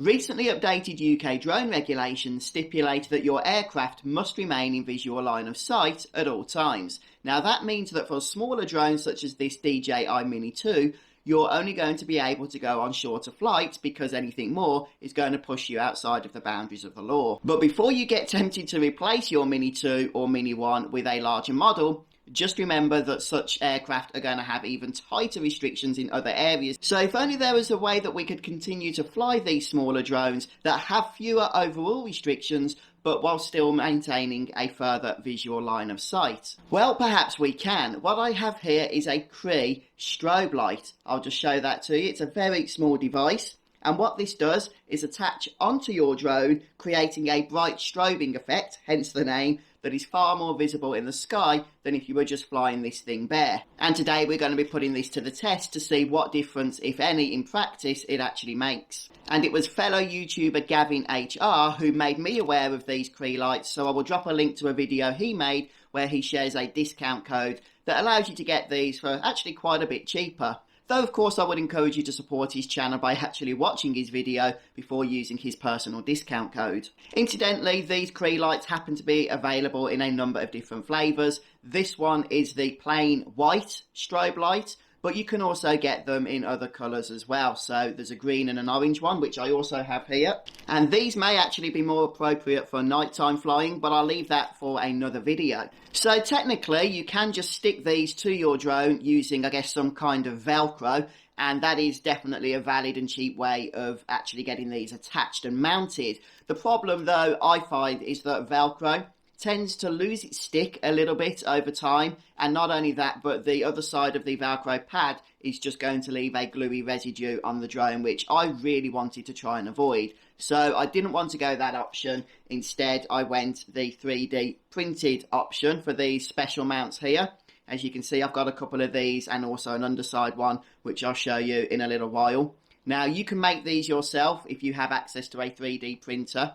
Recently updated UK drone regulations stipulate that your aircraft must remain in visual line of sight at all times. Now that means that for smaller drones such as this DJI Mini 2, you're only going to be able to go on shorter flights because anything more is going to push you outside of the boundaries of the law. But before you get tempted to replace your Mini 2 or Mini 1 with a larger model, just remember that such aircraft are going to have even tighter restrictions in other areas. So if only there was a way that we could continue to fly these smaller drones that have fewer overall restrictions, but while still maintaining a further visual line of sight. Well, perhaps we can. What I have here is a Cree strobe light. I'll just show that to you. It's a very small device. And what this does is attach onto your drone, creating a bright strobing effect, hence the name, that is far more visible in the sky than if you were just flying this thing bare. And today we're going to be putting this to the test to see what difference, if any, in practice it actually makes. And it was fellow YouTuber Gavin HR who made me aware of these Cree lights, so I will drop a link to a video he made where he shares a discount code that allows you to get these for actually quite a bit cheaper. Though of course I would encourage you to support his channel by actually watching his video before using his personal discount code. Incidentally, these Cree lights happen to be available in a number of different flavours. This one is the plain white strobe light, but you can also get them in other colours as well. So there's a green and an orange one, which I also have here. And these may actually be more appropriate for nighttime flying, but I'll leave that for another video. So technically, you can just stick these to your drone using, I guess, some kind of Velcro. And that is definitely a valid and cheap way of actually getting these attached and mounted. The problem, though, I find is that Velcro tends to lose its stick a little bit over time, and not only that, but the other side of the Velcro pad is just going to leave a gluey residue on the drone, which I really wanted to try and avoid. So I didn't want to go that option. Instead, I went the 3D printed option for these special mounts here. As you can see, I've got a couple of these and also an underside one, which I'll show you in a little while. Now, you can make these yourself if you have access to a 3D printer.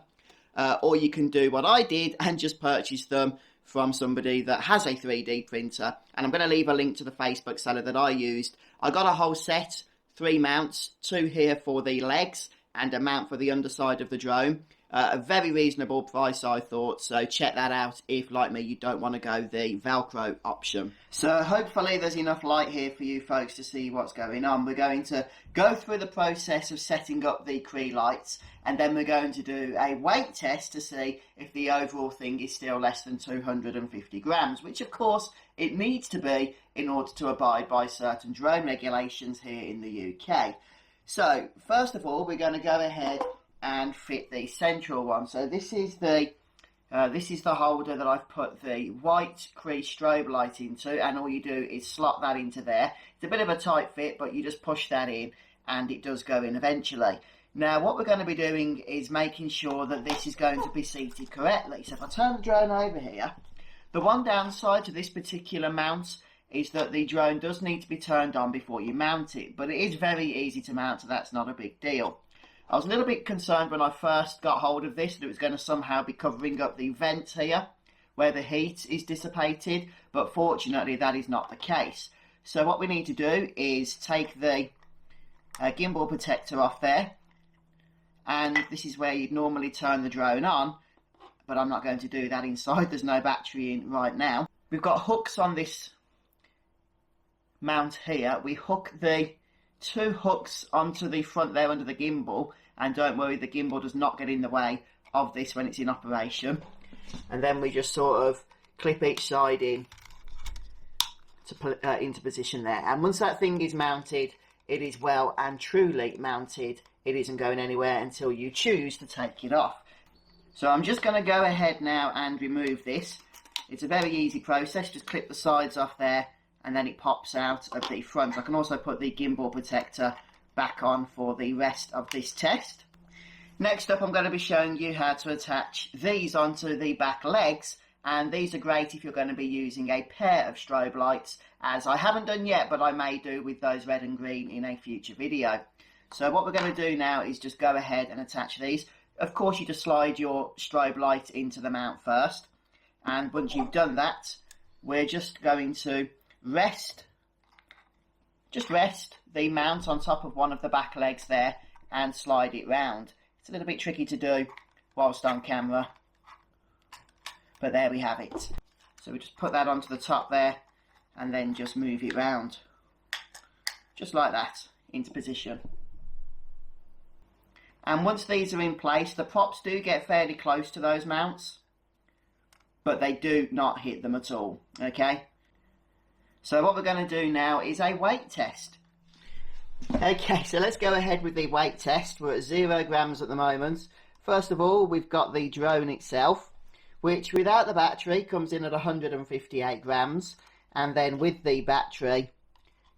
Or you can do what I did and just purchase them from somebody that has a 3D printer. And I'm going to leave a link to the Facebook seller that I used. I got a whole set, 3 mounts, 2 here for the legs and a mount for the underside of the drone. A very reasonable price, I thought, so check that out if, like me, you don't want to go the Velcro option. So hopefully there's enough light here for you folks to see what's going on. We're going to go through the process of setting up the Cree lights, and then we're going to do a weight test to see if the overall thing is still less than 250 grams, which of course it needs to be in order to abide by certain drone regulations here in the UK. So first of all, we're going to go ahead and fit the central one. So this is the holder that I've put the white Cree strobe light into, and all you do is slot that into there. It's a bit of a tight fit, but you just push that in and it does go in eventually. Now what we're going to be doing is making sure that this is going to be seated correctly. So if I turn the drone over here, the one downside to this particular mount is that the drone does need to be turned on before you mount it, but it is very easy to mount, so that's not a big deal. I was a little bit concerned when I first got hold of this that it was going to somehow be covering up the vent here where the heat is dissipated, but fortunately that is not the case. So what we need to do is take the gimbal protector off there, and this is where you'd normally turn the drone on, but I'm not going to do that inside. There's no battery in right now. We've got hooks on this mount here. We hook the 2 hooks onto the front there under the gimbal, and don't worry, the gimbal does not get in the way of this when it's in operation. And then we just sort of clip each side in to put into position there. And once that thing is mounted, it is well and truly mounted. It isn't going anywhere until you choose to take it off. So I'm just going to go ahead now and remove this. It's a very easy process. Just clip the sides off there, and then it pops out of the front. I can also put the gimbal protector back on for the rest of this test. Next up, I'm going to be showing you how to attach these onto the back legs, and these are great if you're going to be using a pair of strobe lights, as I haven't done yet, but I may do with those red and green in a future video. So what we're going to do now is just go ahead and attach these. Of course, you just slide your strobe light into the mount first, and once you've done that, we're just going to rest the mount on top of one of the back legs there and slide it round. It's a little bit tricky to do whilst on camera, but there we have it. So we just put that onto the top there and then just move it round, just like that, into position. And once these are in place, the props do get fairly close to those mounts, but they do not hit them at all, okay? So what we're going to do now is a weight test. Okay, so let's go ahead with the weight test. We're at 0 grams at the moment. First of all, we've got the drone itself, which without the battery comes in at 158 grams, and then with the battery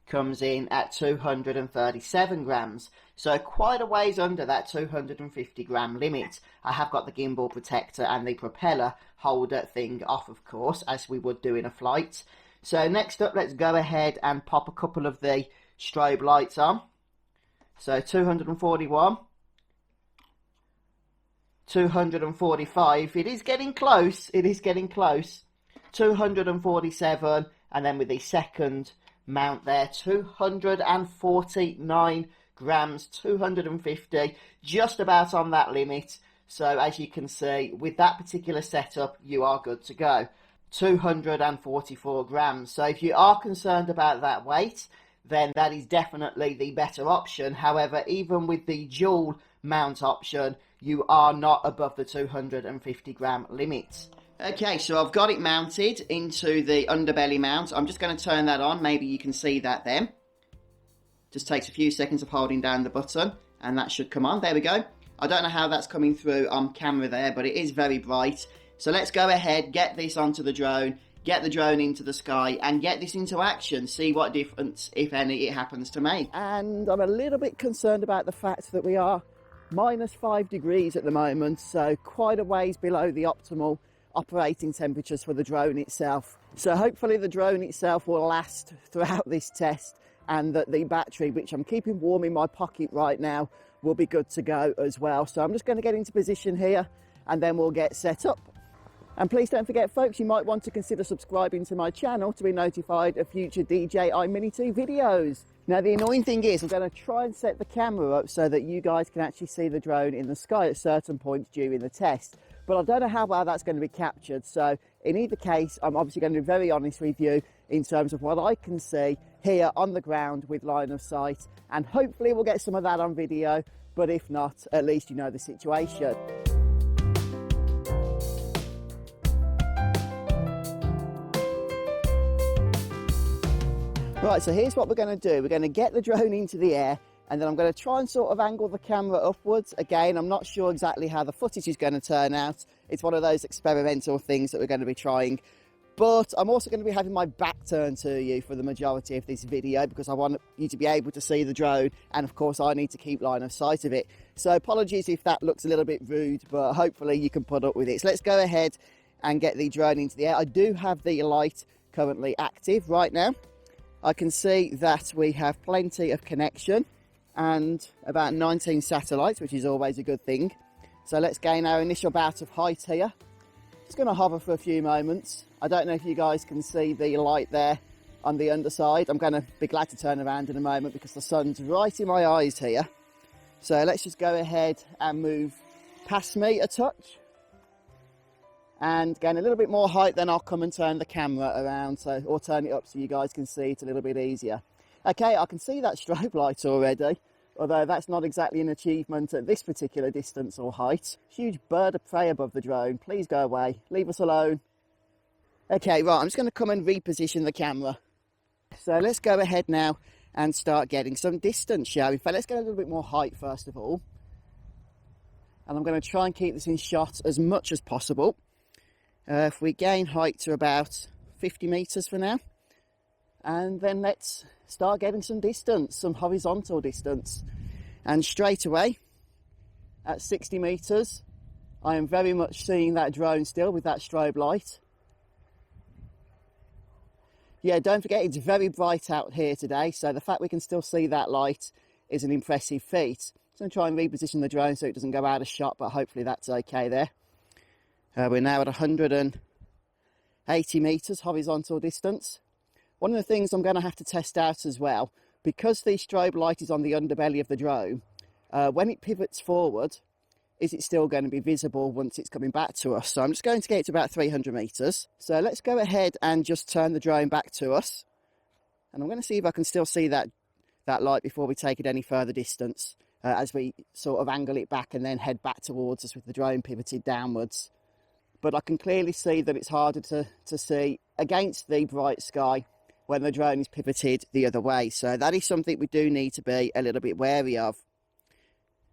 comes in at 237 grams. So quite a ways under that 250 gram limit. I have got the gimbal protector and the propeller holder thing off, of course, as we would do in a flight. So next up, let's go ahead and pop a couple of the strobe lights on. So 241, 245, it is getting close, 247, and then with the second mount there, 249 grams, 250, just about on that limit. So as you can see, with that particular setup, you are good to go. 244 grams. So if you are concerned about that weight, then that is definitely the better option. However, even with the dual mount option, you are not above the 250 gram limit. Okay, so I've got it mounted into the underbelly mount. I'm just going to turn that on. Maybe you can see that then. Just takes a few seconds of holding down the button and that should come on. There we go. I don't know how that's coming through on camera there, but it is very bright. So let's go ahead, get this onto the drone, get the drone into the sky and get this into action. See what difference, if any, it happens to make. And I'm a little bit concerned about the fact that we are -5 degrees at the moment. So quite a ways below the optimal operating temperatures for the drone itself. So hopefully the drone itself will last throughout this test, and that the battery, which I'm keeping warm in my pocket right now, will be good to go as well. So I'm just going to get into position here and then we'll get set up. And please don't forget, folks, you might want to consider subscribing to my channel to be notified of future DJI Mini 2 videos. Now, the annoying thing is I'm going to try and set the camera up so that you guys can actually see the drone in the sky at certain points during the test. But I don't know how well that's going to be captured. So in either case, I'm obviously going to be very honest with you in terms of what I can see here on the ground with line of sight. And hopefully we'll get some of that on video. But if not, at least you know the situation. Right, so here's what we're going to do. We're going to get the drone into the air, and then I'm going to try and sort of angle the camera upwards. Again, I'm not sure exactly how the footage is going to turn out. It's one of those experimental things that we're going to be trying. But I'm also going to be having my back turned to you for the majority of this video because I want you to be able to see the drone, and of course I need to keep line of sight of it. So apologies if that looks a little bit rude, but hopefully you can put up with it. So let's go ahead and get the drone into the air. I do have the light currently active right now. I can see that we have plenty of connection and about 19 satellites, which is always a good thing. So let's gain our initial bout of height here. Just going to hover for a few moments. I don't know if you guys can see the light there on the underside. I'm going to be glad to turn around in a moment because the sun's right in my eyes here. So let's just go ahead and move past me a touch. And gain a little bit more height, then I'll come and turn the camera around, or turn it up so you guys can see it a little bit easier. Okay, I can see that strobe light already, although that's not exactly an achievement at this particular distance or height. Huge bird of prey above the drone. Please go away. Leave us alone. Okay, right, I'm just going to come and reposition the camera. So let's go ahead now and start getting some distance, shall we? In fact, let's get a little bit more height first of all. And I'm going to try and keep this in shot as much as possible. If we gain height to about 50 metres for now, and then let's start getting some distance, some horizontal distance. And straight away, at 60 metres, I am very much seeing that drone still with that strobe light. Yeah, don't forget it's very bright out here today, so the fact we can still see that light is an impressive feat. So I'm going to try and reposition the drone so it doesn't go out of shot, but hopefully that's okay there. We're now at 180 metres horizontal distance. One of the things I'm going to have to test out as well, because the strobe light is on the underbelly of the drone, when it pivots forward, is it still going to be visible once it's coming back to us? So I'm just going to get it to about 300 meters. So let's go ahead and just turn the drone back to us. And I'm going to see if I can still see that light before we take it any further distance, as we sort of angle it back and then head back towards us with the drone pivoted downwards. But I can clearly see that it's harder to see against the bright sky when the drone is pivoted the other way. So that is something we do need to be a little bit wary of.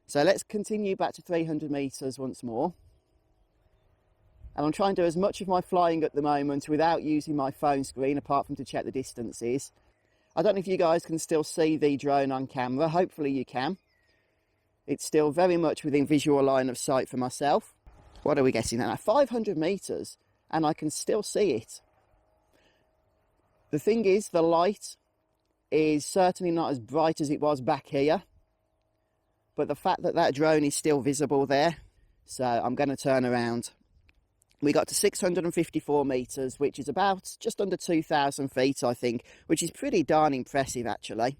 So let's continue back to 300 meters once more. And I'm trying to do as much of my flying at the moment without using my phone screen, apart from to check the distances. I don't know if you guys can still see the drone on camera. Hopefully you can. It's still very much within visual line of sight for myself. What are we getting at? 500 meters, and I can still see it. The thing is, the light is certainly not as bright as it was back here. But the fact that that drone is still visible there, so I'm going to turn around. We got to 654 meters, which is about just under 2,000 feet, I think, which is pretty darn impressive, actually.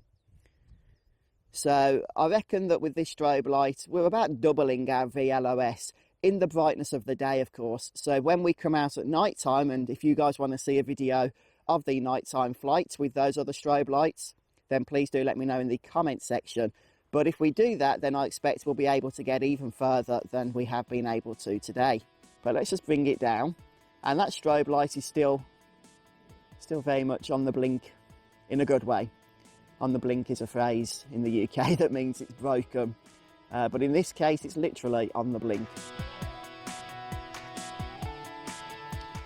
So I reckon that with this strobe light, we're about doubling our VLOS in the brightness of the day, of course. So when we come out at night time, and if you guys want to see a video of the nighttime flights with those other strobe lights, then please do let me know in the comment section. But if we do that, then I expect we'll be able to get even further than we have been able to today. But let's just bring it down. And that strobe light is still very much on the blink, in a good way. On the blink is a phrase in the UK that means it's broken. But in this case, it's literally on the blink.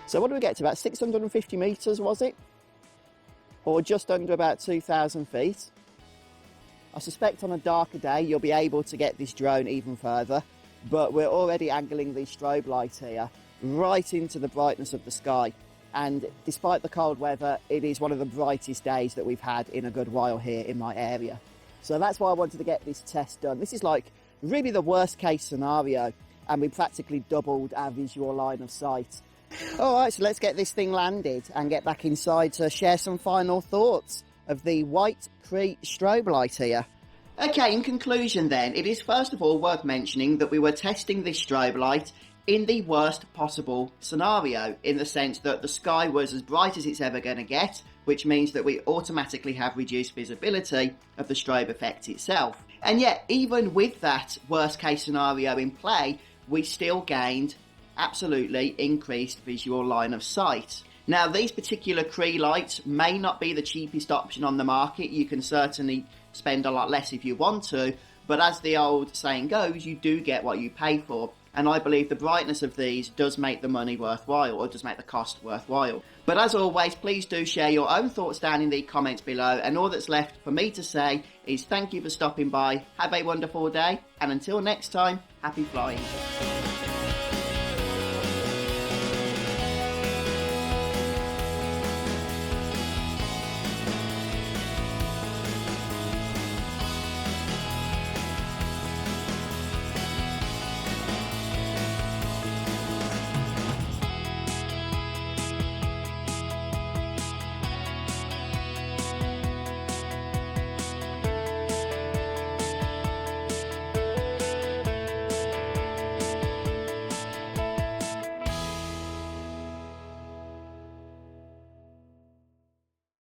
So what do we get to? About 650 meters, was it? Or just under about 2,000 feet. I suspect on a darker day you'll be able to get this drone even further, but we're already angling the strobe light here right into the brightness of the sky, and despite the cold weather, it is one of the brightest days that we've had in a good while here in my area. So that's why I wanted to get this test done. This is like really the worst case scenario, and we practically doubled our visual line of sight. Alright, so let's get this thing landed and get back inside to share some final thoughts of the white Cree strobe light here. Okay, in conclusion then, it is first of all worth mentioning that we were testing this strobe light in the worst possible scenario, in the sense that the sky was as bright as it's ever going to get, which means that we automatically have reduced visibility of the strobe effect itself. And yet, even with that worst case scenario in play, we still gained absolutely increased visual line of sight. Now, these particular Cree lights may not be the cheapest option on the market. You can certainly spend a lot less if you want to, but as the old saying goes, you do get what you pay for. And I believe the brightness of these does make the money worthwhile, or does make the cost worthwhile. But as always, please do share your own thoughts down in the comments below, and all that's left for me to say is thank you for stopping by, have a wonderful day, and until next time, happy flying.